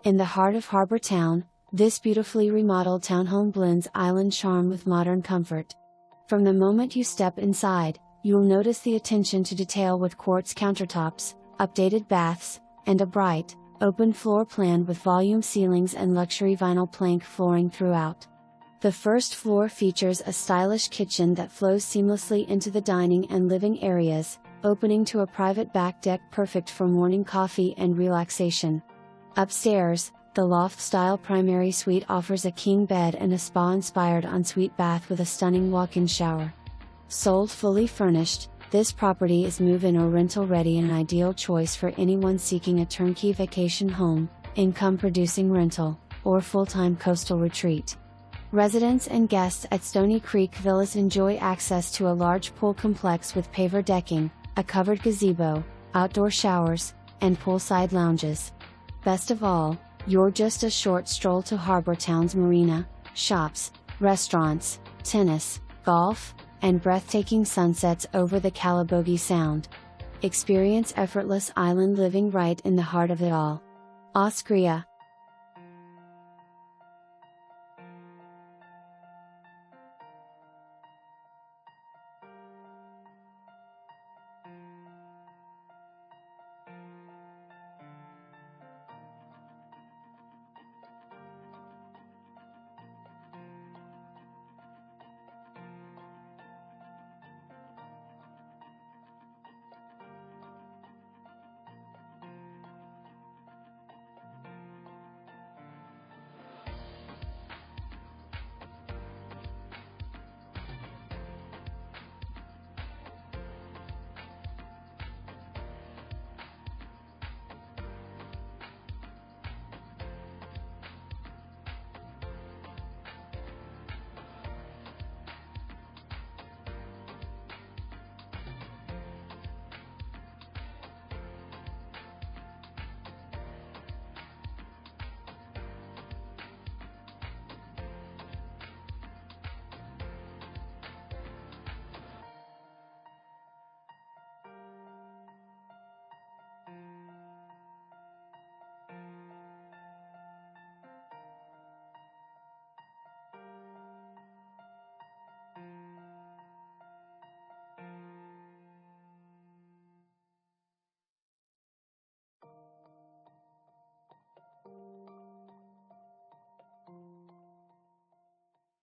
In the heart of Harbour Town, this beautifully remodeled townhome blends island charm with modern comfort. From the moment you step inside, you'll notice the attention to detail with quartz countertops, updated baths, and a bright, open floor plan with volume ceilings and luxury vinyl plank flooring throughout. The first floor features a stylish kitchen that flows seamlessly into the dining and living areas, opening to a private back deck perfect for morning coffee and relaxation. Upstairs, the loft-style primary suite offers a king bed and a spa-inspired ensuite bath with a stunning walk-in shower. Sold fully furnished, this property is move-in or rental-ready, an ideal choice for anyone seeking a turnkey vacation home, income-producing rental, or full-time coastal retreat. Residents and guests at Stoney Creek Villas enjoy access to a large pool complex with paver decking, a covered gazebo, outdoor showers, and poolside lounges. Best of all, you're just a short stroll to Harbour Town's marina, shops, restaurants, tennis, golf, and breathtaking sunsets over the Calibogue Sound. Experience effortless island living right in the heart of it all. OSCREA,